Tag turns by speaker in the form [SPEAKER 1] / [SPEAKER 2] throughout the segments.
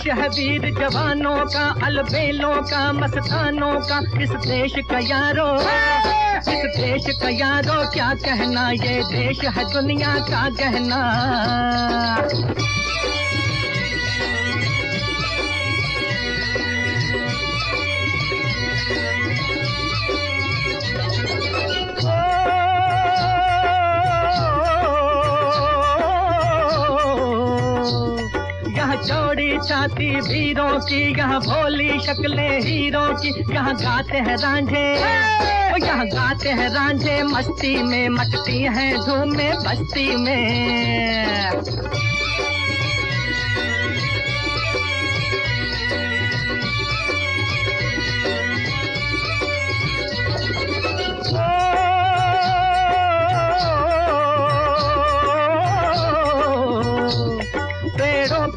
[SPEAKER 1] देश है वीर जवानों का, अलबेलों का, मस्तानों का। इस देश का यारो, इस देश का यारो क्या कहना, ये देश है दुनिया का गहना। यहाँ चौड़ी छाती वीरों की, यहाँ भोली शक्लें हीरों की। यहाँ गाते हैं रांझे, यहाँ गाते हैं रांझे मस्ती में, मचती हैं धूमें बस्ती में।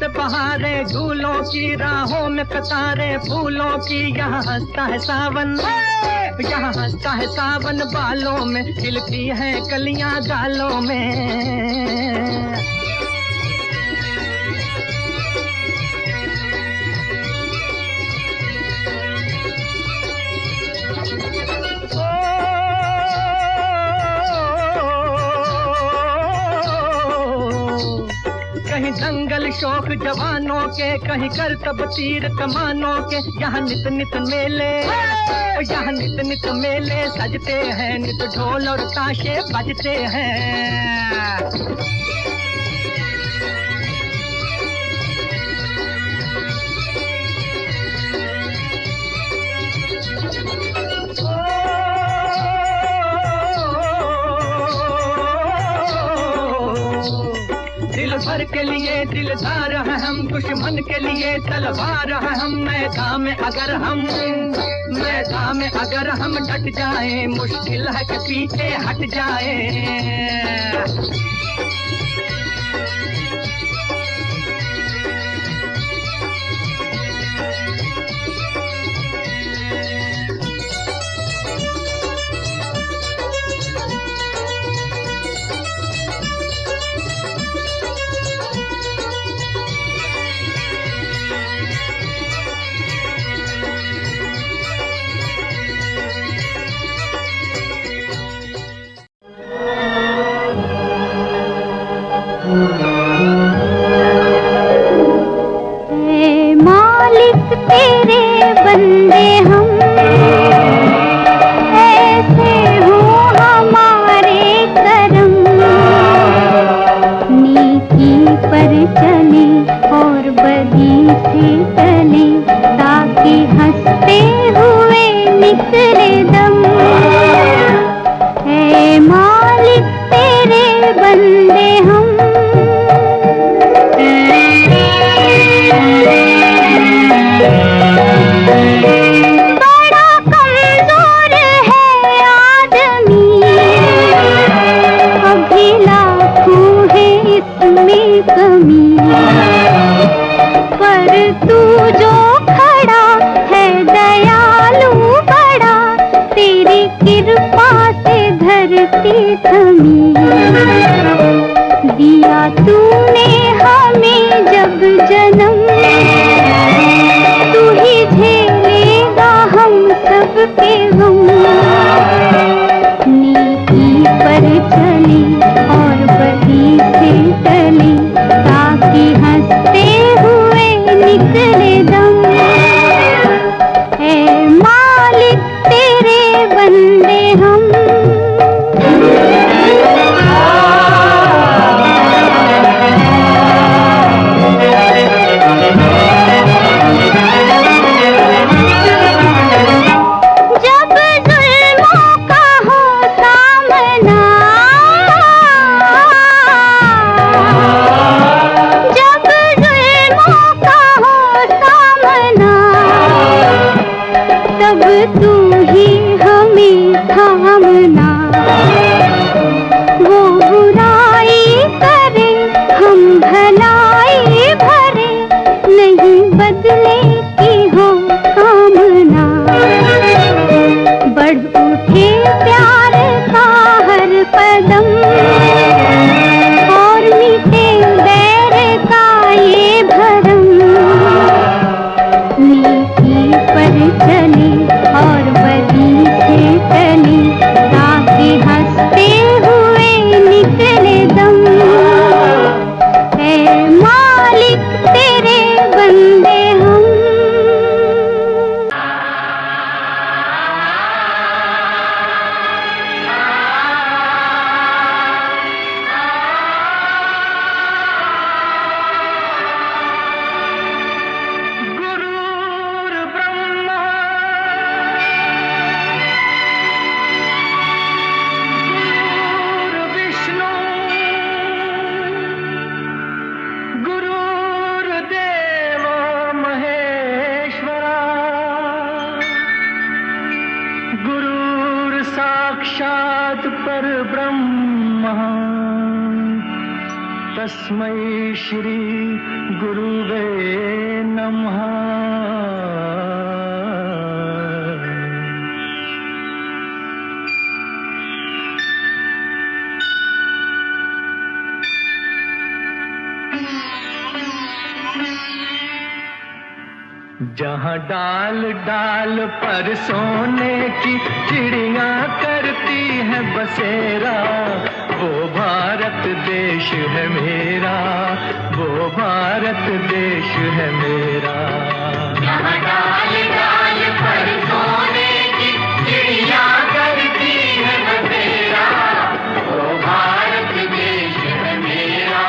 [SPEAKER 1] बहारे झूलों की, राहों में कतारें फूलों की। यहाँ हंसता है सावन, यहाँ हंसता है सावन बालों में, खिलती हैं कलियां गालों में। कहीं दंगल शौक जवानों के, कहीं करतब तीर कमानों के। यहाँ नित नित मेले, यहाँ नित नित मेले सजते हैं, नित ढोल और ताशे बजते हैं। दिल भर के लिए दिलदार है हम, दुश्मन के लिए तलवार है हम। मैदान में अगर हम, मैदान में अगर हम डट जाएं, मुश्किल है कि पीछे हट जाएं।
[SPEAKER 2] तेरे बंदे हम, ऐसे हो हमारे करम। नीति पर चले और बदी से चले, ताकि हंसते हुए निकले दम। ऐ मालिक तेरे बंदे हम। बड़ा कमजोर है आदमी, अभी लाखों है इसमें कमी। पर तू जो खड़ा है दयालु बड़ा, तेरी कृपा से धरती थमी। दिया तूने हमें जब जन्म, तू ही झेलेगा हम सबके गम। नीति पर चले और बदी से चले, ताकि हंसते हुए निकले दम। ऐ मालिक तेरे बंदे हम। तब तू ही हमें
[SPEAKER 1] साक्षात् परब्रह्म तस्मै श्री गुरुवे नमः। जहाँ डाल डाल पर सोने की चिड़िया करती है बसेरा, वो भारत देश है मेरा, वो भारत देश है मेरा।
[SPEAKER 3] जहाँ डाल डाल पर सोने की चिड़िया करती है बसेरा, वो भारत देश है मेरा,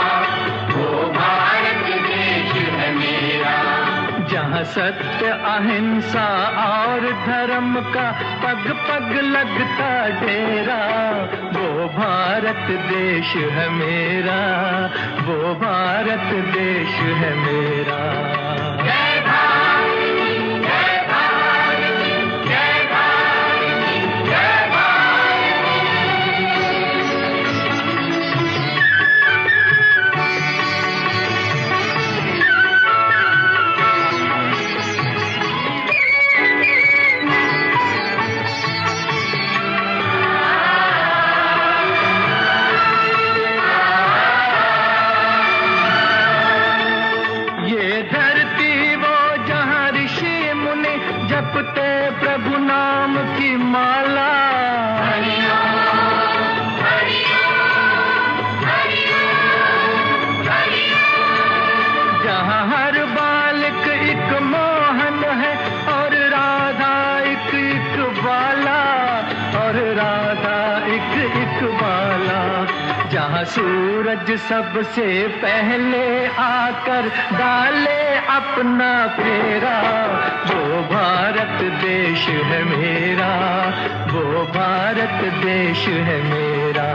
[SPEAKER 3] वो भारत देश है मेरा।
[SPEAKER 1] जहाँ सत्य अहिंसा और धर्म का पग पग लगता डेरा, वो भारत देश है मेरा, वो भारत देश है मेरा।
[SPEAKER 3] जय भारत, जय भारत, जय भारत, जय भारत।
[SPEAKER 1] जपते प्रभु नाम की माला, जहाँ हर बालक एक मोहन है और राधा एक बाला, और राधा एक बाला। जहाँ सूरज सबसे पहले आकर डाले अपना फेरा, वो भारत देश है मेरा, वो भारत देश है मेरा।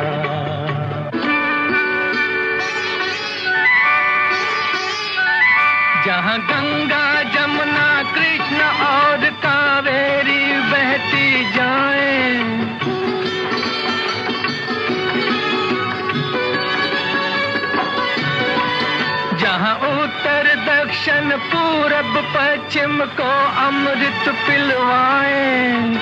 [SPEAKER 1] जहाँ गंगा जमुना कृष्ण और कावेरी बहती जाएं, जहाँ उत्तर दक्षिण पूरब पश्चिम को अमृत पिलवाएं,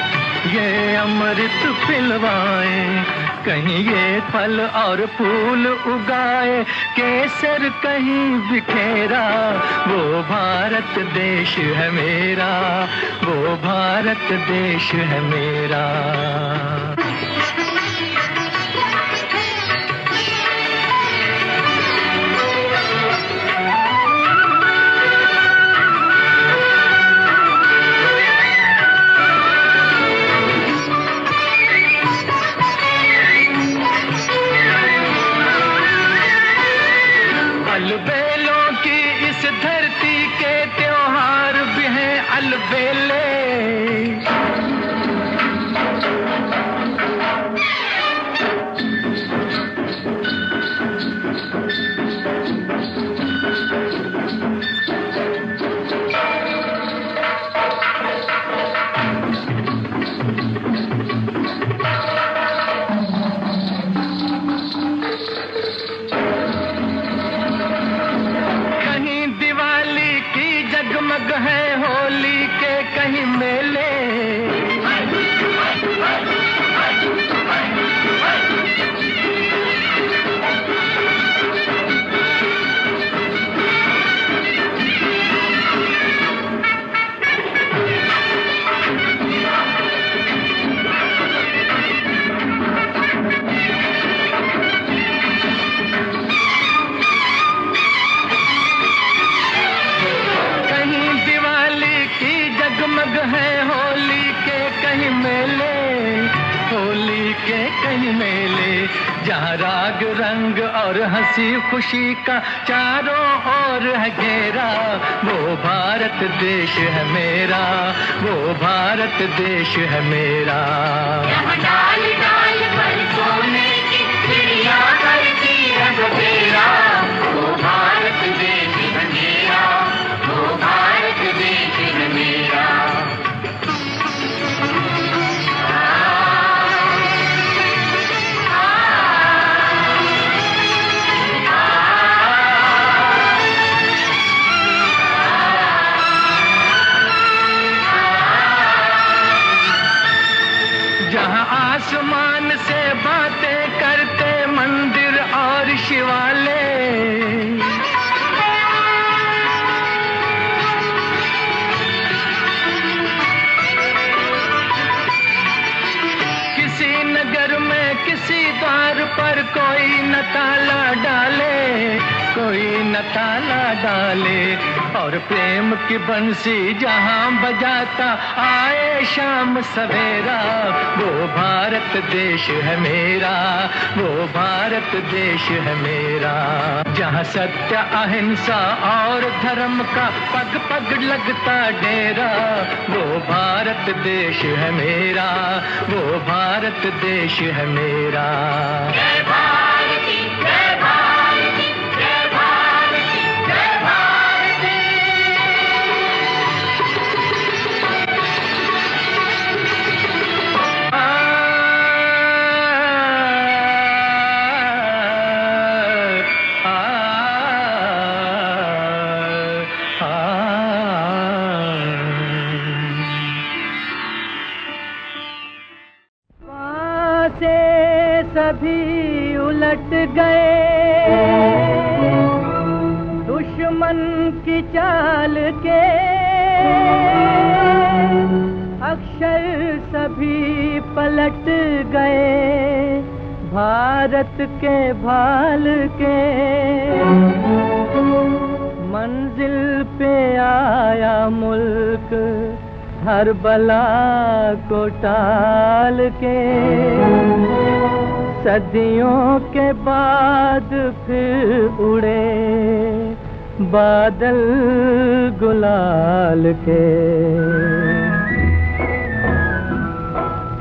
[SPEAKER 1] ये अमृत पिलवाएं। कहीं ये फल और फूल उगाए, केसर कहीं बिखेरा, वो भारत देश है मेरा, वो भारत देश है मेरा। अलबेलों की इस धरती के त्योहार भी हैं अलबेले, जगमग है होली के कहीं मेले, जगमग है होली के कहीं मेले, होली के कहीं मेले। जहाँ राग रंग और हंसी खुशी का चारों ओर है घेरा, वो भारत देश है मेरा, वो भारत देश है मेरा।
[SPEAKER 3] यहाँ डाल डाल पर सोने की चिड़िया करती है बसेरा, वो भारत देश है मेरा, वो भारत देश है मेरा।
[SPEAKER 1] जहाँ आसमान से बातें करते मंदिर और शिवालय, किसी नगर में किसी द्वार पर कोई न ताला डाले, कोई न ताला डाले, और प्रेम की बंसी जहाँ बजाता आए शाम सवेरा, वो भारत देश है मेरा, वो भारत देश है मेरा। जहाँ सत्य अहिंसा और धर्म का पग पग लगता डेरा, वो भारत देश है मेरा, वो भारत देश है मेरा।
[SPEAKER 3] जय भारती, जय भारती, जय भारती, जय भारती।
[SPEAKER 1] सभी उलट गए दुश्मन की चाल के, अक्षर सभी पलट गए भारत के भाल के। मंजिल पे आया मुल्क हर बला को टाल के, सदियों के बाद फिर उड़े बादल गुलाल के।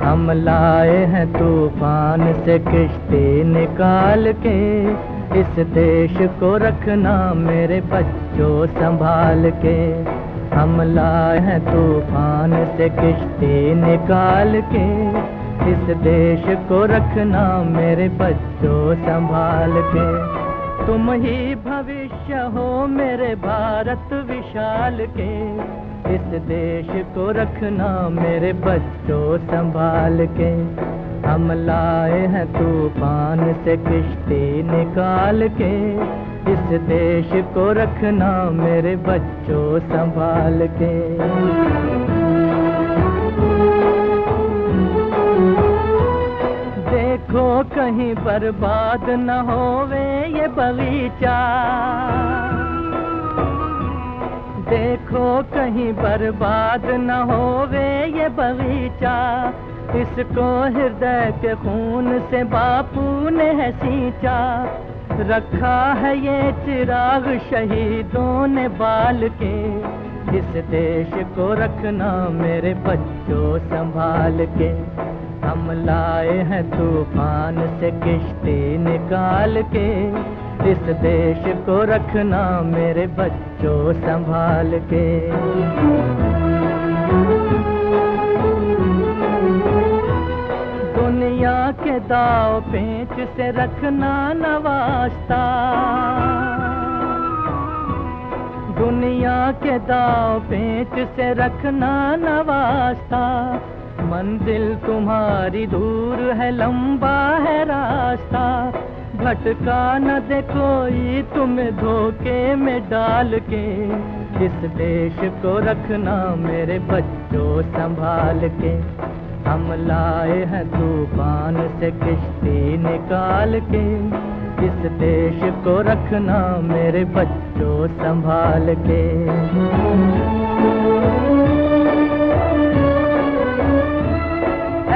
[SPEAKER 1] हम लाए हैं तूफान से किश्ती निकाल के, इस देश को रखना मेरे बच्चों संभाल के। हम लाए हैं तूफान से किश्ती निकाल के, इस देश को रखना मेरे बच्चों संभाल के। तुम ही भविष्य हो मेरे भारत विशाल के, इस देश को रखना मेरे बच्चों संभाल के। हम लाए हैं तूफान से किश्ती निकाल के, इस देश को रखना मेरे बच्चों संभाल के। देखो कहीं बर्बाद न होवे ये बगीचा, देखो कहीं बर्बाद न होवे ये बगीचा, इसको हृदय के खून से बापू ने है सींचा। रखा है ये चिराग शहीदों ने बाल के, इस देश को रखना मेरे बच्चों संभाल के। हम लाए हैं तूफान से किश्ती निकाल के, इस देश को रखना मेरे बच्चों संभाल के। दुनिया के दाव पेंच से रखना न वास्ता, दुनिया के दाव पेंच से रखना न वास्ता। मंजिल तुम्हारी दूर है लंबा है रास्ता, भटका न दे कोई तुम्हें धोखे में डाल के, इस देश को रखना मेरे बच्चों संभाल के। हम लाए हैं तूफान से किश्ती निकाल के, इस देश को रखना मेरे बच्चों संभाल के।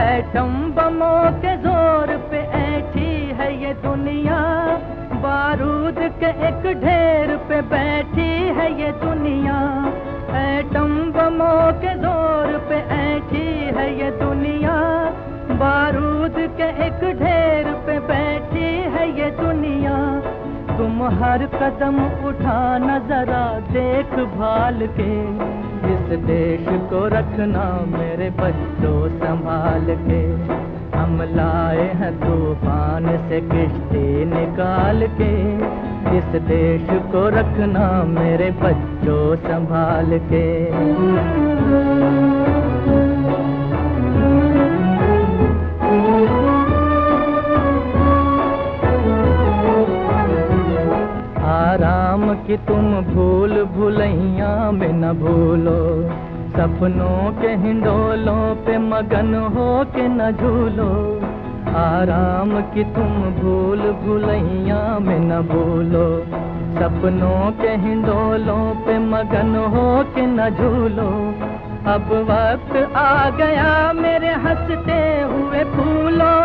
[SPEAKER 1] एटम बमों के जोर पे ऐठी है ये दुनिया, बारूद के एक ढेर पे बैठी है ये दुनिया। एटम बमों के जोर पे ऐठी है ये दुनिया, बारूद के एक ढेर पे बैठी है ये दुनिया। तुम हर कदम उठाना जरा देख भाल के, इस देश को रखना मेरे बच्चों संभाल के। हम लाए हैं तूफान से किश्ती निकाल के, इस देश को रखना मेरे बच्चों संभाल के। कि तुम भूल भुलैया में न भूलो, सपनों के हिंडोलों पे मगन हो के न झूलो। आराम की तुम भूल भुलैया में न भूलो, सपनों के हिंडोलों पे मगन हो के न झूलो। अब वक्त आ गया मेरे हंसते हुए फूलों,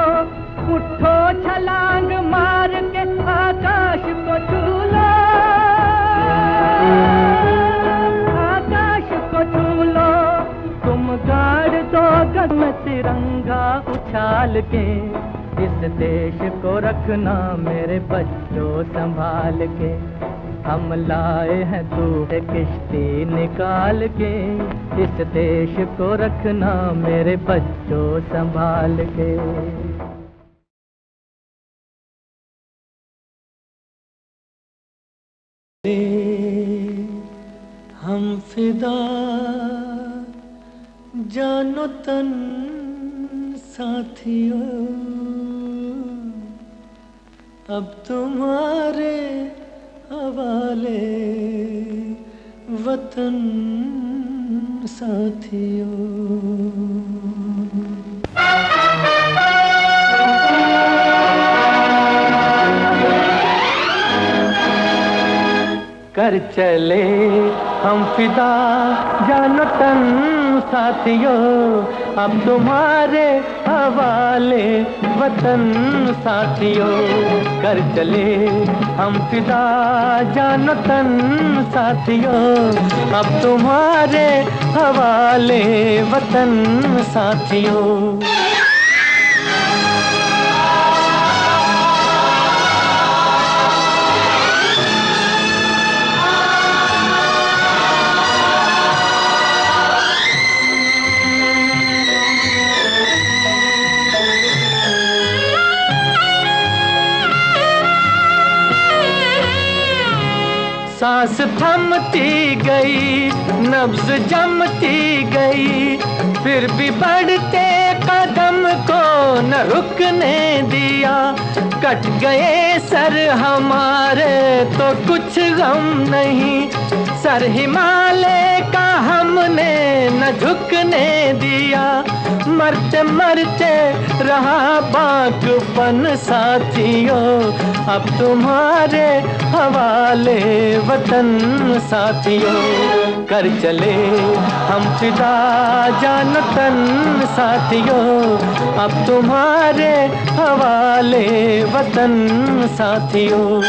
[SPEAKER 1] उठो छलांग मार के आकाश को छू लो, आकाश को छू लो। तुम गाड़ दो गगन में तिरंगा उछाल के, इस देश को रखना मेरे बच्चों संभाल के। हम लाए हैं तू किश्ती निकाल के, इस देश को रखना मेरे बच्चों संभाल के। हम फिदा जानो तन साथियों, अब तुम्हारे हवाले वतन साथियों। कर चले हम फिदा जानो तन साथियों, अब तुम्हारे हवाले वतन साथियों। कर चले हम फिदा जानो तन साथियों, अब तुम्हारे हवाले वतन साथियों। सांस थमती गई, नब्ज जमती गई, फिर भी बढ़ते कदम को न रुकने दिया। कट गए सर हमारे तो कुछ गम नहीं, सर हिमालय का हमने न झुकने दिया। मरते मरते रहा बाकपन साथियों, अब तुम्हारे हवाले वतन साथियों। कर चले हम फिदा जानो तन साथियों, अब तुम्हारे हवाले वतन साथियों।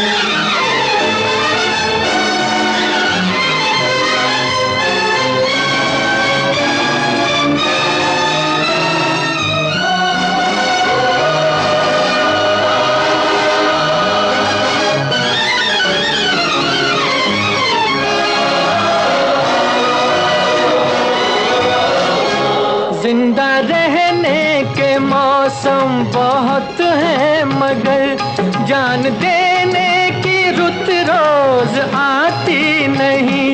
[SPEAKER 1] जिंदा रहने के मौसम बहुत हैं, मगर जान देने की रुत रोज आती नहीं।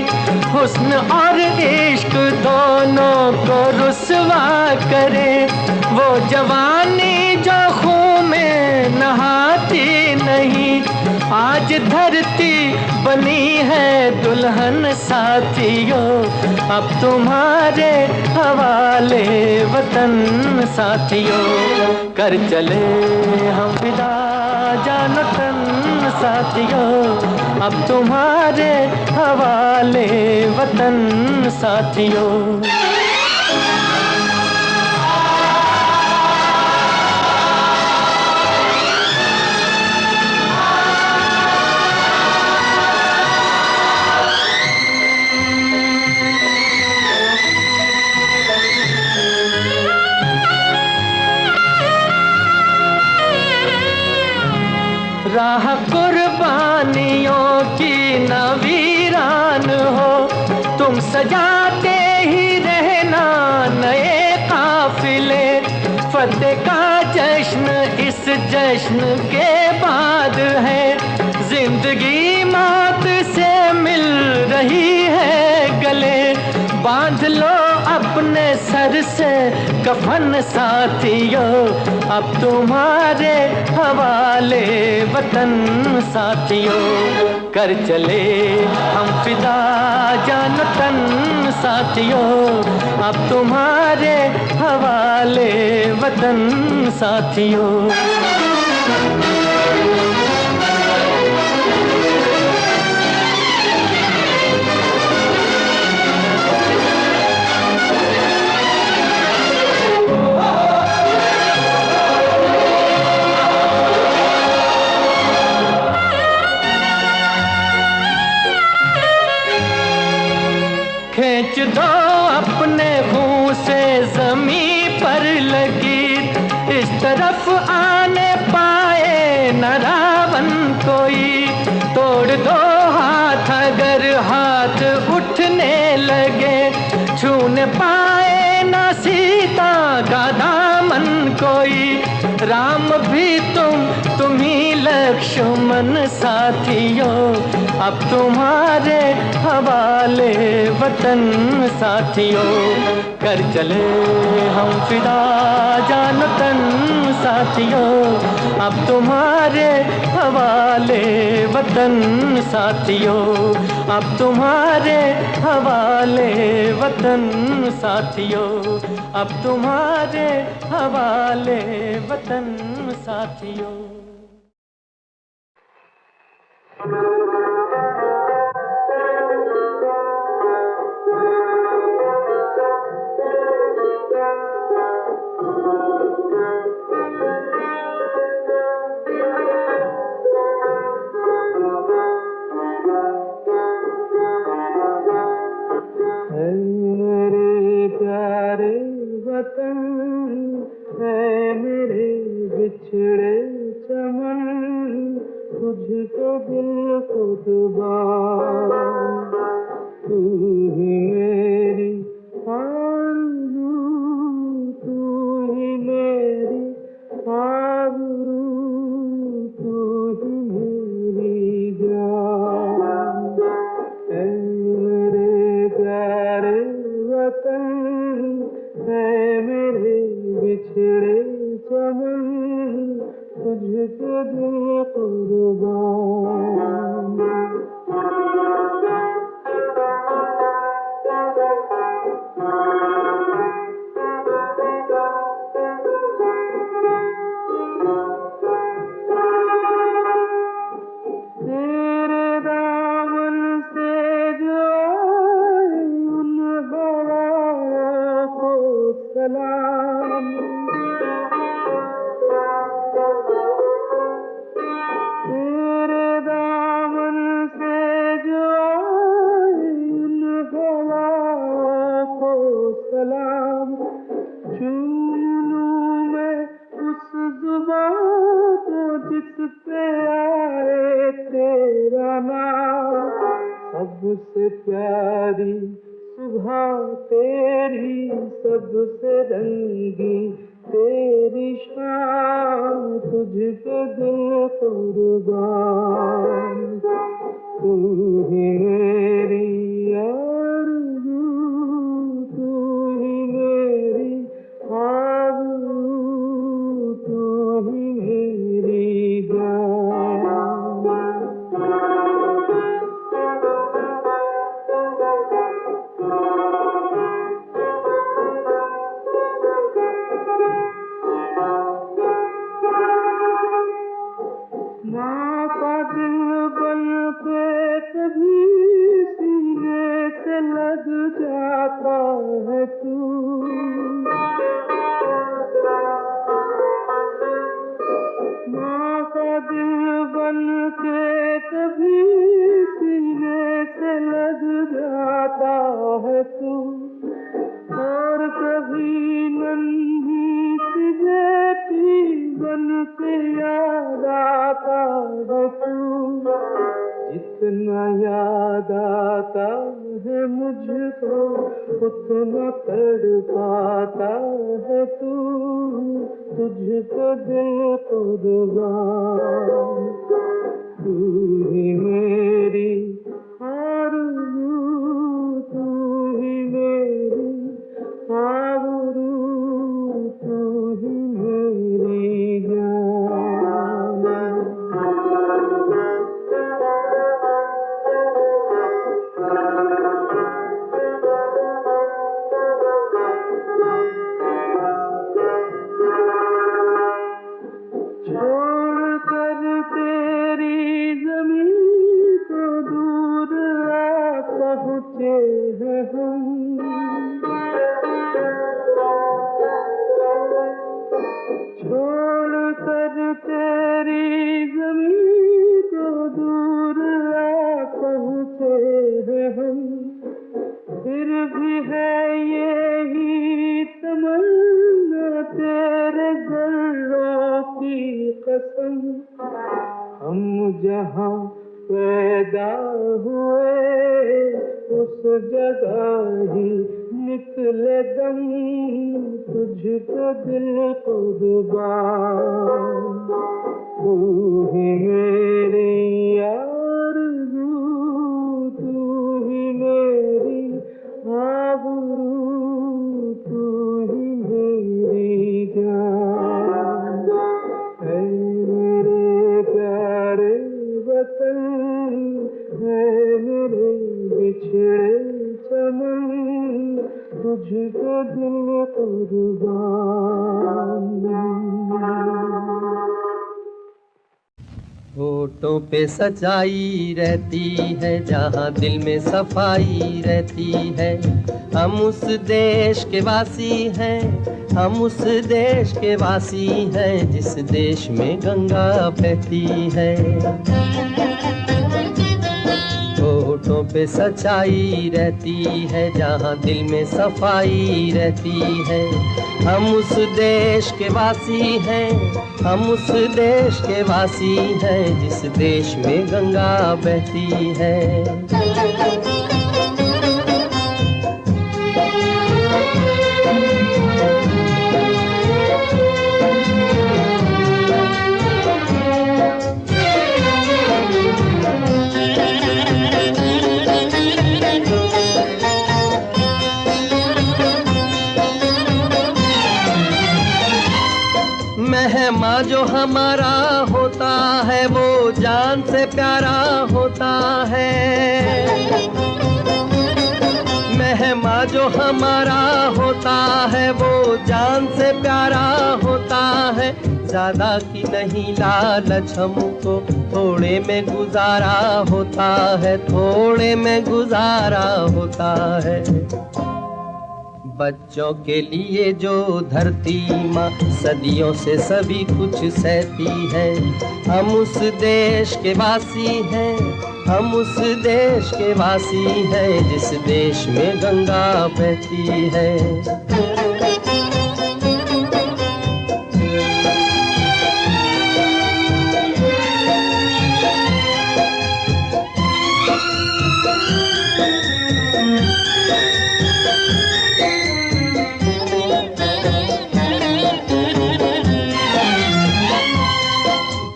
[SPEAKER 1] हुस्न और इश्क दोनों को रुसवा करे, वो जवानी जो खून में नहाती नहीं। आज धरती बनी है दुल्हन साथियों, अब तुम्हारे हवाले वतन साथियों। कर चले हम फिदा जानो तन साथियों, अब तुम्हारे हवाले वतन साथियों। राह कुर्बानियों की न वीरान हो, तुम सजाते ही रहना नए काफिले। फतेह का जश्न इस जश्न के बाद है, जिंदगी मौत से मिल रही है गले। बांध लो अपने सर से कफन साथियों, अब तुम्हारे हवाले वतन साथियों। कर चले हम फिदा जान तन साथियों, अब तुम्हारे हवाले वतन साथियों। खींच दो अपने खून से ज़मीं पर लगी, इस तरफ आने पाए न रावण कोई। तोड़ दो हाथ अगर हाथ उठने लगे, छूने पाए न सीता का दामन कोई। राम भी तुम ही लक्ष्मण साथियों, अब तुम्हारे हवाले वतन साथियों। कर चले हम फिदा जान तन साथियों, अब तुम्हारे हवाले वतन साथियों, अब तुम्हारे हवाले वतन साथियों, अब तुम्हारे हवाले वतन साथियों। है मेरे बिछड़े चमन, तुझको दिल कुर्बान। तू ही मेरी आरज़ू, तू ही मेरी आबरू, तू ही मेरी जान। ऐ मेरे प्यारे वतन, है मेरे बिछड़े चमन, तुझको दिल कुर्बान। तेरे दामन से जो उन हवाओं को सलाम। तेरे दामन से जो उन हवाओं को सलाम। चूम लूं मैं उस ज़ुबां को जिस पे आए तेरा नाम। सबसे प्यारी सुबह तेरी, सबसे रंगी तेरी शाम, तुझको दिल कुर्बान। तू ही मेरी आरज़ू, तू ही मेरी आबरू, तू ही मेरी जान। माँ का दिल बन के कभी सीने से लग जाता है तू। माँ का दिल बन के कभी सीने से लग जाता है तू। और कभी नन्ही सी बेटी बन के याद आता है तू। जितना याद आता है मुझको, उतना तड़पाता है तू। तुझको दिल कुर्बान। तू ही मेरी आरज़ू, तू ही मेरी
[SPEAKER 4] छोड़ कर तेरी जमीन को दूर आ पहुँचे हैं हम, फिर भी है यही तमन्ना तेरे गलों की कसम, हम जहाँ पैदा हुए उस जगह ही निकले दम, तुझको दिल कुर्बान, तू ही मेरी आरज़ू, तू ही मेरी आबरू, तू ही मेरी जान, ऐ मेरे प्यारे वतन, ऐ मेरे बिछड़े चमन, तुझको दिल कुर्बान।
[SPEAKER 1] होठों पे सच्चाई रहती है जहाँ दिल में सफाई रहती है, हम उस देश के वासी हैं, हम उस देश के वासी हैं जिस देश में गंगा बहती है। होठों पे सच्चाई रहती है जहाँ दिल में सफाई रहती है, हम उस देश के वासी हैं, हम उस देश के वासी हैं जिस देश में गंगा बहती है। मेहमा जो हमारा होता है वो जान से प्यारा होता है, मेहमा जो हमारा होता है वो जान से प्यारा होता है, ज्यादा की नहीं लालच हमको थोड़े में गुजारा होता है, थोड़े में गुजारा होता है। बच्चों के लिए जो धरती माँ सदियों से सभी कुछ सहती है, हम उस देश के वासी हैं, हम उस देश के वासी हैं जिस देश में गंगा बहती है।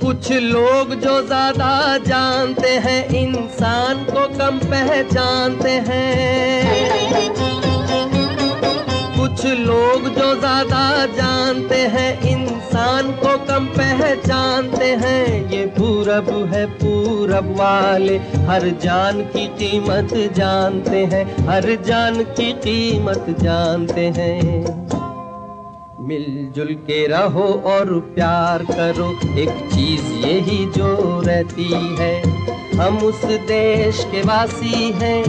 [SPEAKER 1] कुछ लोग जो ज्यादा जानते हैं इंसान को कम पहचानते हैं, कुछ लोग जो ज्यादा जानते हैं इंसान को कम पहचानते हैं, ये पूरब है पूरब वाले हर जान की कीमत जानते हैं, हर जान की कीमत जानते हैं। मिलजुल के रहो और प्यार करो एक चीज यही जो रहती है, हम उस देश के वासी हैं,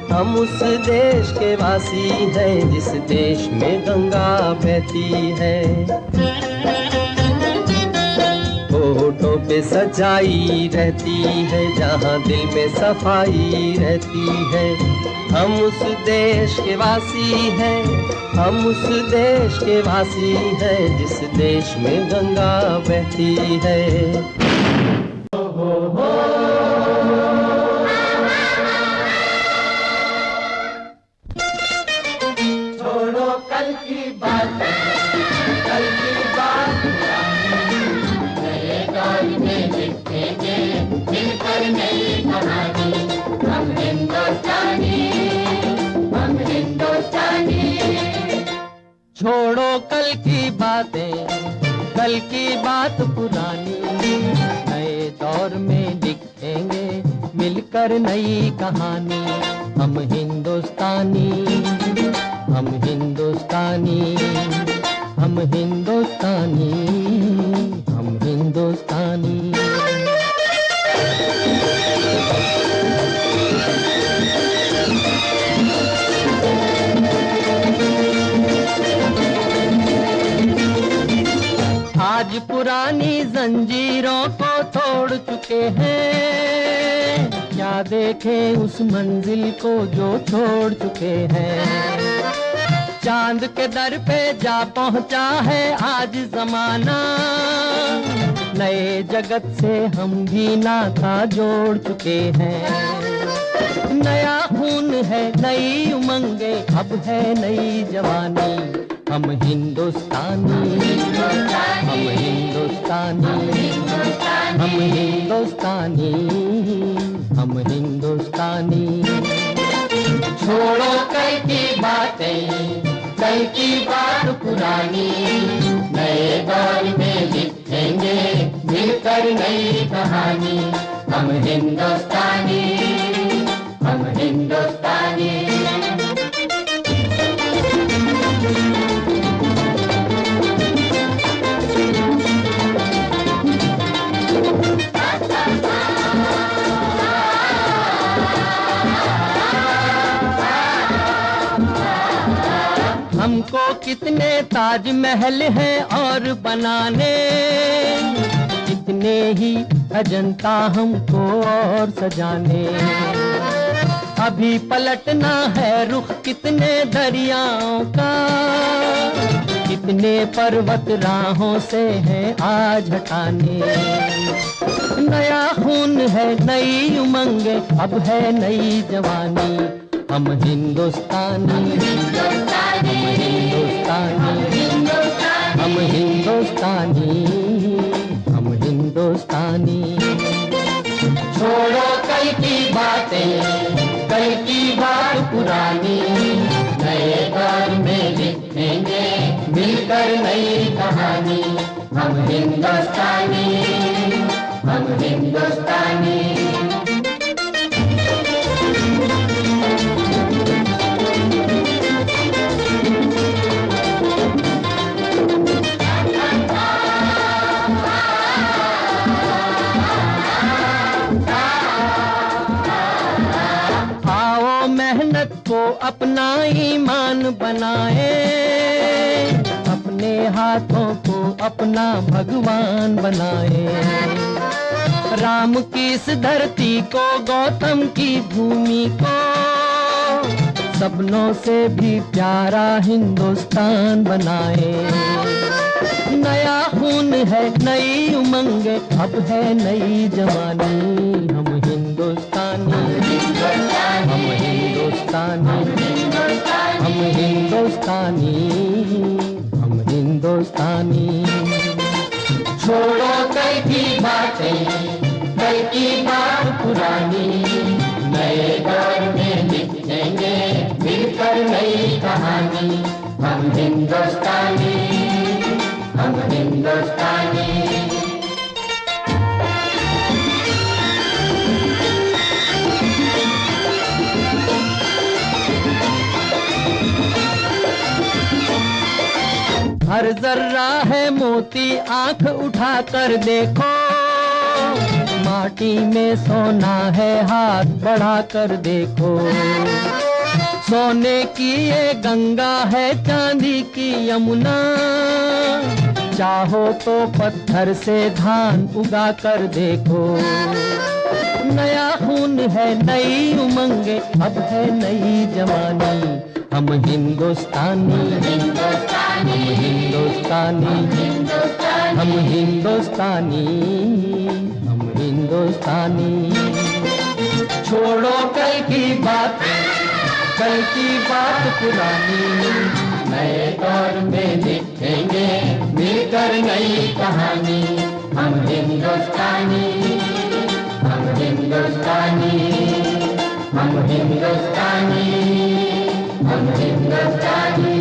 [SPEAKER 1] हम उस देश के वासी हैं जिस देश में गंगा बहती है। होठों पे सच्चाई रहती है जहाँ दिल में सफाई रहती है, हम उस देश के वासी हैं, हम उस देश के वासी हैं जिस देश में गंगा बहती है।
[SPEAKER 3] छोड़ो कल की बात, कल की बात नए दौर में लिखेंगे मिलकर नई कहानी, हम हिंदुस्तानी, हम हिंदुस्तानी।
[SPEAKER 1] छोड़ो कल की बातें, कल की बात पुरानी, नए दौर में लिखेंगे मिलकर नई कहानी, हम हिंदुस्तानी, हम हिंदुस्तानी, हम हिंदुस्तानी, हम हिंदुस्तानी। आज पुरानी जंजीरों को तोड़ चुके हैं, क्या देखे उस मंजिल को जो छोड़ चुके हैं। चांद के दर पे जा पहुंचा है आज जमाना, नए जगत से हम भी नाता जोड़ चुके हैं। नया खून है, नई उमंगे, अब है नई जवानी। हम हिंदुस्तानी, हम हिंदुस्तानी, हम हिंदुस्तानी, हम हिंदुस्तानी। छोड़ो कल की बातें, कल की बात पुरानी, नए दौर में लिखेंगे मिलकर नई कहानी। हम हिंदुस्तानी, हम हिंदुस्तानी। हमको कितने ताजमहल हैं और बनाने, कितने ही अजंता हमको और सजाने। अभी पलटना है रुख कितने दरियाओं का, कितने पर्वत राहों से हैं आज हटाने। नया खून है, नई उमंगे, अब है नई जवानी। हम हिंदुस्तानी, हम हिंदुस्तानी, हम हिंदुस्तानी, हम हिंदुस्तानी। छोड़ो कल की बातें, कल की बात पुरानी, नए दौर में लिखेंगे मिलकर नई कहानी। हम हिंदुस्तानी, हम हिंदुस्तानी। मेहनत को अपना ईमान बनाए, अपने हाथों को अपना भगवान बनाए। राम की इस धरती को, गौतम की भूमि को, सपनों से भी प्यारा हिंदुस्तान बनाए। नया खून है, नई उमंगे, अब है नई जवानी। हम हिंदुस्तानी, हम हिंदुस्तानी, हम हिंदुस्तानी, हम हिंदुस्तानी। छोड़ो कल की बातें, कल की बात पुरानी, नए दौर में लिखेंगे मिलकर नई कहानी। हम हिंदुस्तानी, हम हिंदुस्तानी। हर जर्रा है मोती, आंख उठा कर देखो, माटी में सोना है, हाथ बढ़ा कर देखो। सोने की ये गंगा है, चांदी की यमुना, चाहो तो पत्थर से धान उगा कर देखो। नया खून है, नई उमंगे, अब है नई जवानी। हम हिंदुस्तानी, हम हिंदुस्तानी, हम हिंदुस्तानी, हम हिंदुस्तानी। छोड़ो कल की बात, कल की बात पुरानी, नए दौर में लिखेंगे मिलकर नई कहानी। हम हिंदुस्तानी, हम हिंदुस्तानी, हम हिंदुस्तानी, हम हिंदुस्तानी।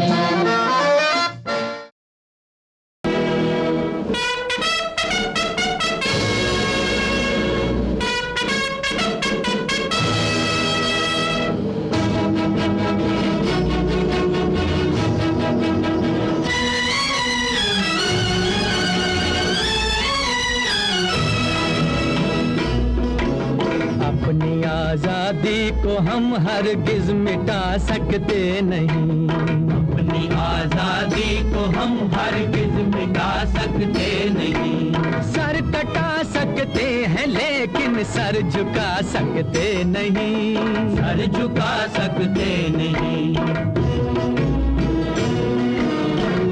[SPEAKER 1] आजादी को हम हरगिज मिटा सकते नहीं,
[SPEAKER 4] अपनी आजादी को हम हरगिज मिटा सकते नहीं।
[SPEAKER 1] सर कटा सकते हैं लेकिन सर झुका सकते नहीं,
[SPEAKER 4] सर झुका सकते नहीं।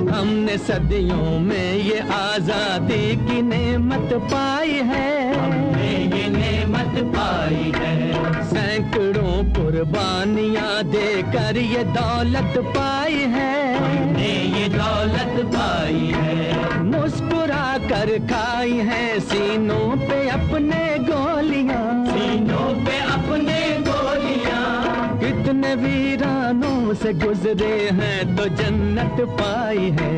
[SPEAKER 1] हमने सदियों में ये आजादी की नेमत पाई है,
[SPEAKER 4] हमने ये नेमत पाई है।
[SPEAKER 1] सैकड़ों कुर्बानियां देकर ये दौलत पाई है,
[SPEAKER 4] हमने ये दौलत पाई है।
[SPEAKER 1] मुस्कुरा कर खाई है सीनों पे अपने गोलियां,
[SPEAKER 4] सीनों पे अपने गोलियां।
[SPEAKER 1] कितने वीरानों से गुजरे हैं तो जन्नत पाई है।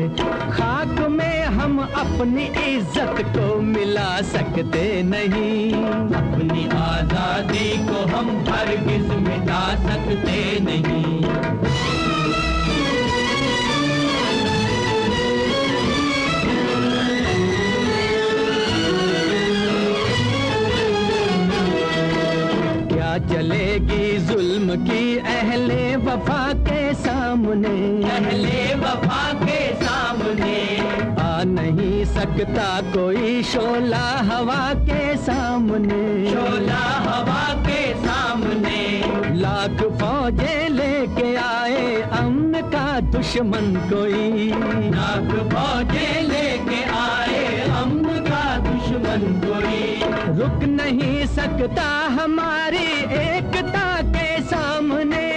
[SPEAKER 1] खाक में हम अपनी इज्जत को मिला सकते नहीं,
[SPEAKER 4] अपनी आजादी को हम हरगिज मिटा सकते नहीं। क्या चलेगी जुल्म की अहले वफा के सामने, अहले वफा के सामने।
[SPEAKER 1] आ नहीं सकता कोई शोला हवा के सामने,
[SPEAKER 4] शोला हवा के सामने।
[SPEAKER 1] लाख फौजें लेके आए अमन का दुश्मन कोई,
[SPEAKER 4] लाख फौजें लेके आए अमन का दुश्मन कोई।
[SPEAKER 1] रुक नहीं सकता हमारी एकता के सामने।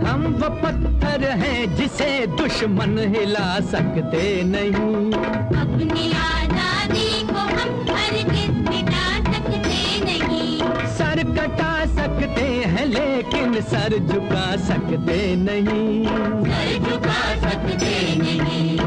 [SPEAKER 1] हम वो पत्थर हैं जिसे दुश्मन हिला सकते नहीं,
[SPEAKER 2] अपनी आजादी को हम हरगिज मिटा सकते नहीं।
[SPEAKER 1] सर कटा सकते हैं लेकिन सर झुका सकते नहीं,
[SPEAKER 2] सर झुका सकते नहीं।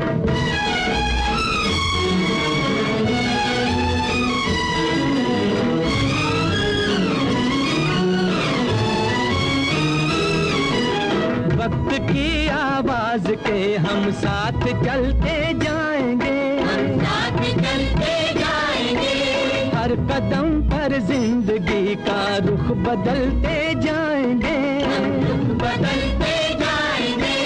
[SPEAKER 1] वक्त की आवाज के हम साथ चलते जाएंगे,
[SPEAKER 2] हम साथ चलते जाएंगे।
[SPEAKER 1] हर कदम पर जिंदगी का रुख बदलते जाएंगे,
[SPEAKER 2] हम बदलते जाएंगे।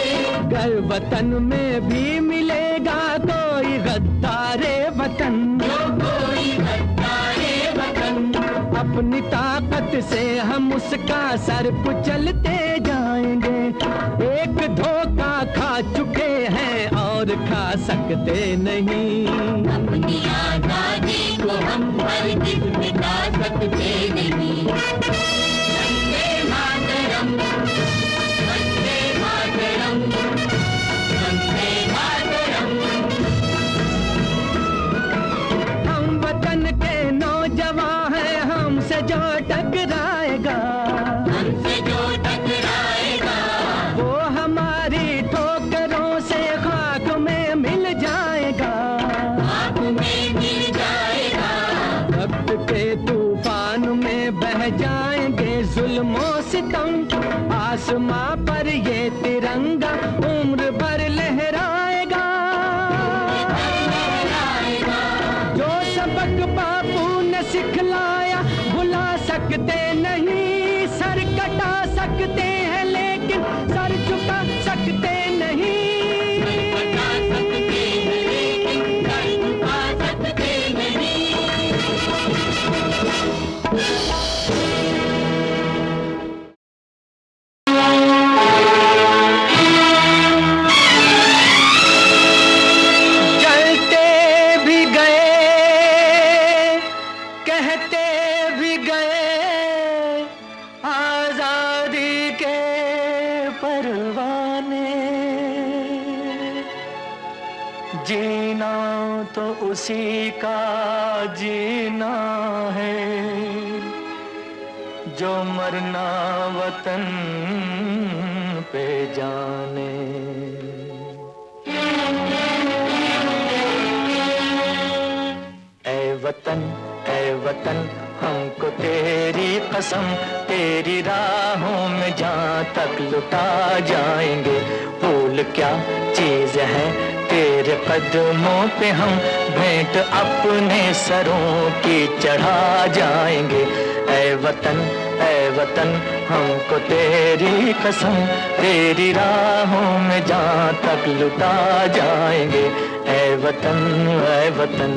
[SPEAKER 1] घर वतन में भी मिलेगा कोई गद्दारे वतन,
[SPEAKER 2] कोई गद्दारे वतन।
[SPEAKER 1] अपनी ताकत से हम उसका सर कुचलते जाएंगे। एक धोखा खा चुके हैं और खा सकते नहीं,
[SPEAKER 2] अपनी आजादी को हम हरगिज मिटा सकते नहीं। वंदे मातरम, वंदे मातरम, वंदे मातरम।
[SPEAKER 1] हम वतन के नौजवान हैं, हमसे जो टकराएगा,
[SPEAKER 2] हमसे जो टकराएगा,
[SPEAKER 1] वो हमारी ठोकरों से खाक में मिल जाएगा,
[SPEAKER 2] खाक में मिल जाएगा।
[SPEAKER 1] वक्त के तूफान में बह जाएंगे जुल्मों सितम। आसमां पर ये तिरंगा उम्र भर लहराएगा, जो सबक बापू ने सिखलाया भुला सकते नहीं। सर कटा सकते हैं लेकिन सर झुका सकते नहीं,
[SPEAKER 2] बता सकते हैं लेकिन सर झुका सकते नहीं।
[SPEAKER 1] जलते भी गए कहते भी गए आजादी के परवाने। जीना तो उसी का जीना है जो मरना वतन पे जाने। ऐ वतन हमको तेरी कसम, तेरी राहों में जहाँ तक लुटा जाएंगे। भूल क्या चीज है तेरे कदमों पे हम भेंट अपने सरों की चढ़ा जाएंगे। ऐ वतन हमको तेरी कसम, तेरी राहों में जान तक लुटा जाएंगे, ऐ वतन ऐ वतन।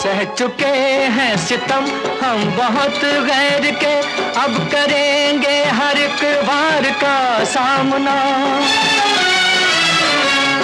[SPEAKER 1] सह चुके हैं सितम हम बहुत गैर के, अब करेंगे हर एक वार का सामना।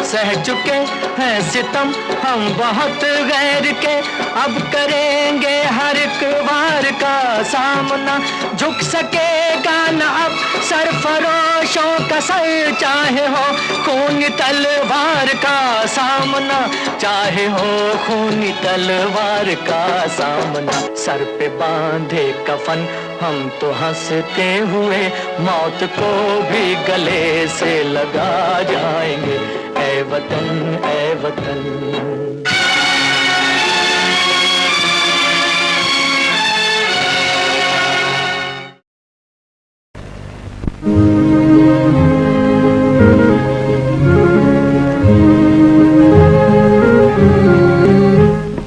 [SPEAKER 1] सह चुके हैं सितम हम बहुत गैर के, अब करेंगे हर एक वार का सामना। झुक सकेगा न अब सरफरोशों का सर, चाहे हो खूनी तलवार का सामना, चाहे हो खूनी तलवार का सामना। सर पे बांधे कफन हम तो हंसते हुए, मौत को भी गले से लगा जाएंगे, ऐ वतन ऐ वतन।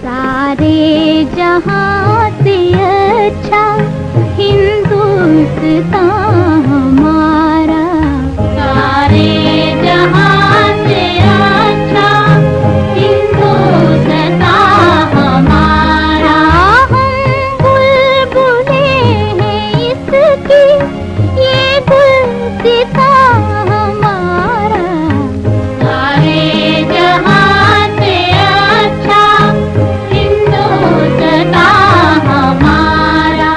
[SPEAKER 2] सारे जहां से अच्छा हिंदुस्तान हमारा, सारे जहां से अच्छा हिंदुस्तान हमारा। हम बुलबुले हैं इसकी, ये गुलसितां हमारा, सारे जहां से अच्छा हिंदुस्तान हमारा।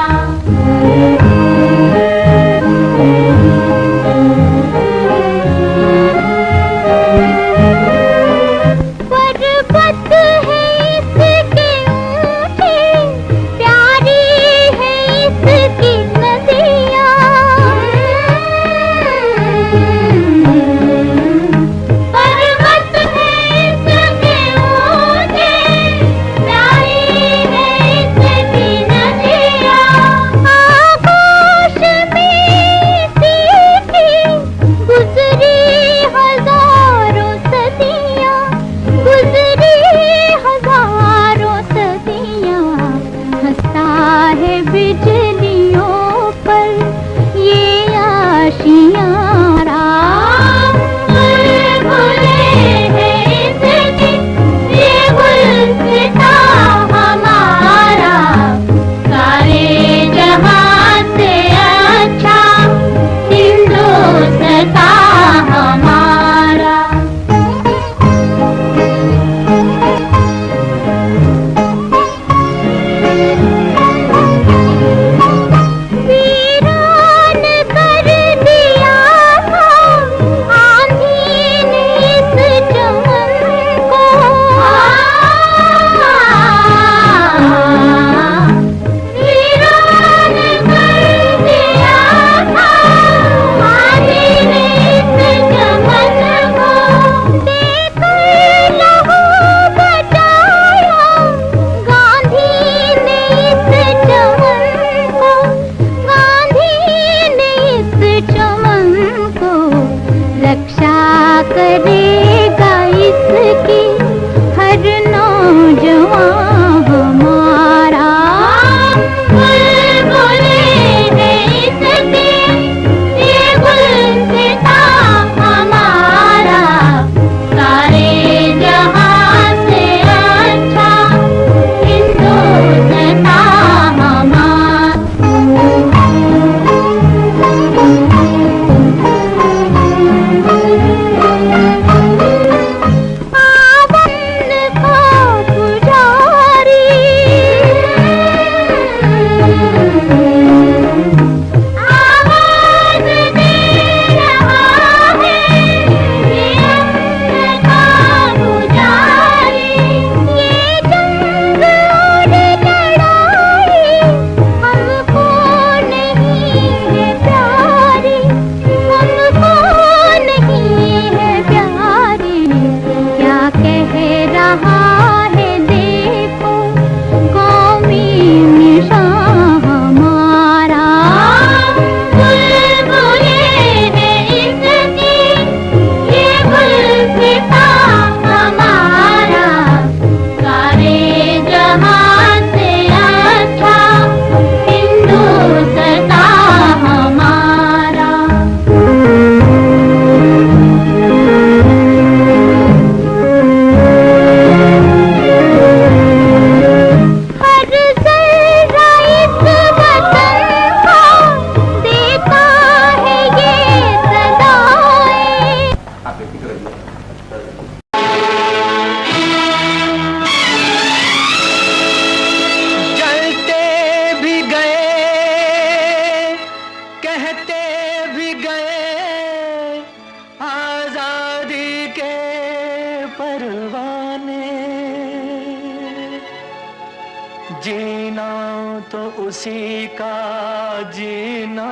[SPEAKER 1] उसी का जीना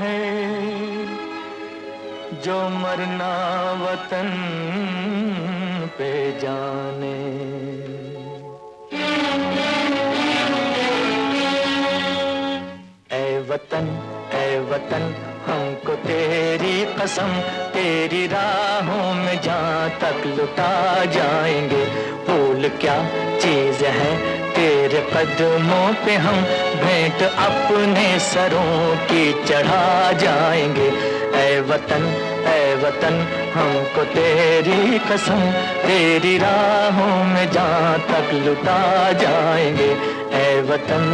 [SPEAKER 1] है, जो मरना वतन पे जाने। ऐ वतन हमको तेरी कसम, तेरी राहों में जहाँ तक लुटा जाएंगे। भूल क्या चीज है तेरे कदमों पे हम भेंट अपने सरों की चढ़ा जाएंगे। ऐ वतन हमको तेरी कसम, तेरी राहों में जहाँ तक लुटा जाएंगे। ऐ वतन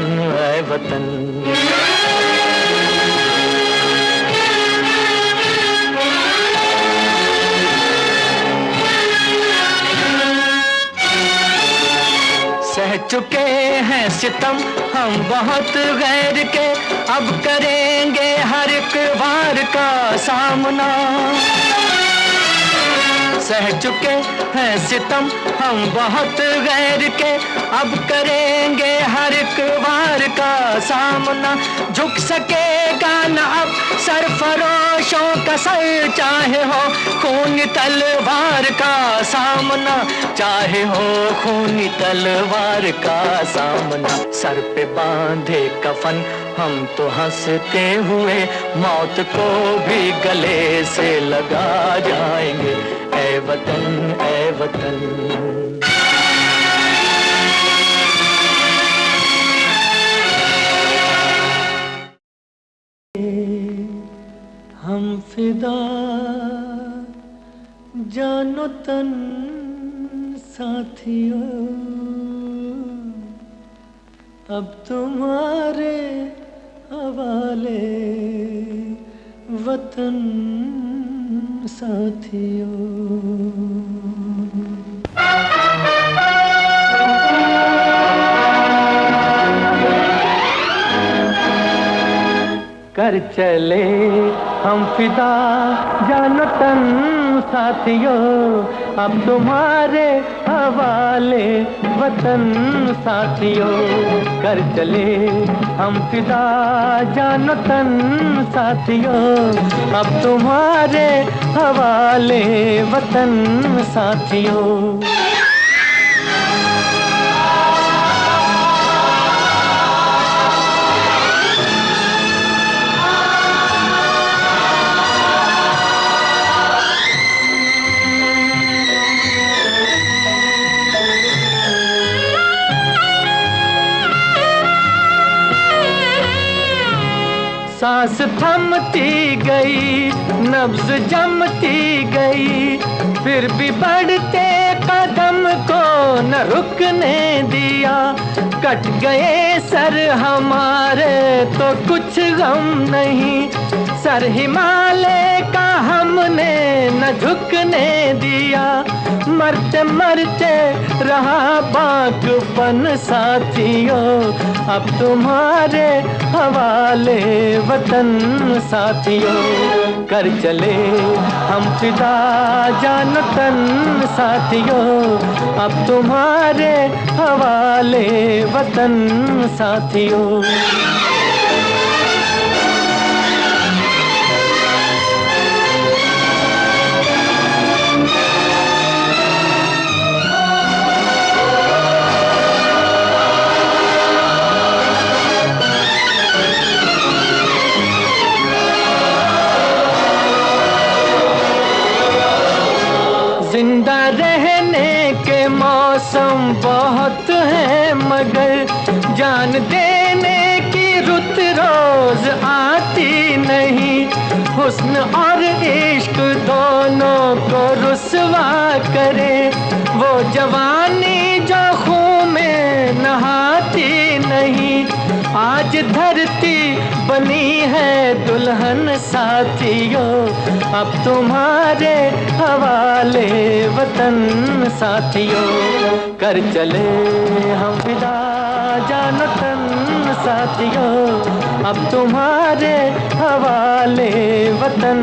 [SPEAKER 1] सह चुके हैं सितम हम बहुत गैर के, अब करेंगे हर एक वार का सामना। सह चुके हैं सितम हम बहुत गैर के, अब करेंगे हर एक वार का सामना। झुक सकेगा न अब सरफरोशों का सर, चाहे हो खूनी तलवार का सामना, चाहे हो खूनी तलवार का सामना। सर पे बांधे कफन हम तो हंसते हुए मौत को भी गले से लगा जाएंगे। ऐ वतन हम फिदा जानो तन साथियों, अब तुम्हारे हवाले वतन साथियों। कर चले हम फिदा जानो तन साथियों, अब तुम्हारे हवाले वतन साथियों। कर चले हम फिदा जानो तन साथियों, अब तुम्हारे हवाले वतन साथियों। सांस थमती गई, नब्ज जमती गई, फिर भी बढ़ते कदम को न रुकने दिया। कट गए सर हमारे तो कुछ गम नहीं, सर हिमालय का हमने न झुकने दिया। मरते मरते रहा बागपन साथियों, अब तुम्हारे हवाले वतन साथियों। कर चले हम फिदा जानो तन साथियों, अब तुम्हारे हवाले वतन साथियों। जिंदा रहने के मौसम बहुत हैं, मगर जान देने की रुत रोज आती नहीं। हुस्न और इश्क दोनों को रुसवा करे, वो जवानी जो खून में नहाती नहीं। आज धरती बनी है दुल्हन साथियों, अब तुम्हारे हवाले वतन साथियों। कर चले हम फिदा जानो तन साथियों, अब तुम्हारे हवाले वतन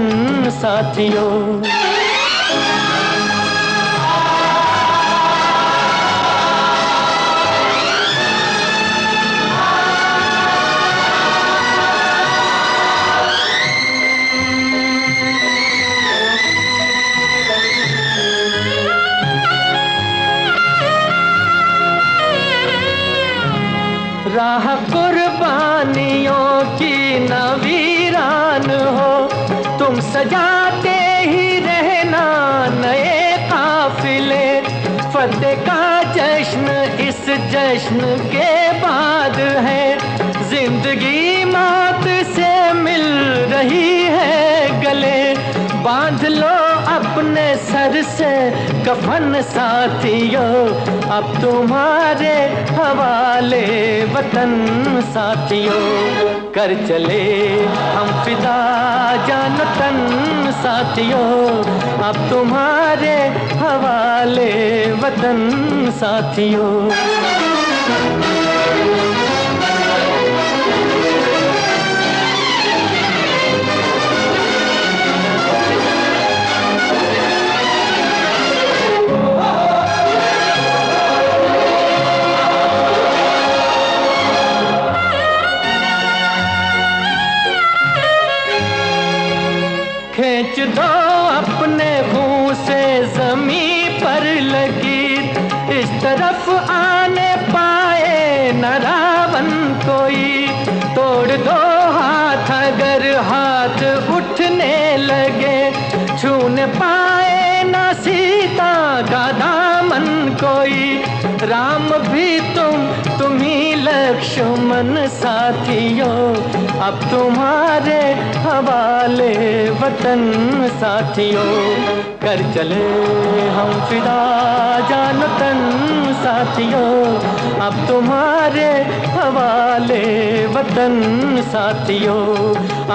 [SPEAKER 1] साथियों। सजाते ही रहना नए काफिले, फतेह का जश्न इस जश्न के बाद है। जिंदगी मौत से मिल रही है गले, बांध लो अपने सर से कफन साथियों, अब तुम्हारे हवाले वतन साथियों। कर चले हम फिदा जान तन साथियों, अब तुम्हारे हवाले वतन साथियों। खींच दो अपने मुंह से जमीन पर लगी, इस तरफ आने पाए न रावण कोई। तोड़ दो हाथ अगर हाथ उठने लगे, छूने पाए न सीता का दामन कोई। राम भी तुम ही लक्ष्मण साथियों, अब तुम्हारे हवाले वतन साथियों। कर चले हम फिदा जान तन साथियों, अब तुम्हारे हवाले वतन साथियों,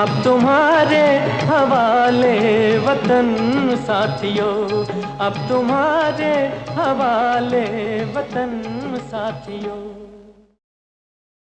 [SPEAKER 1] अब तुम्हारे हवाले वतन साथियों, अब तुम्हारे हवाले वतन साथियों।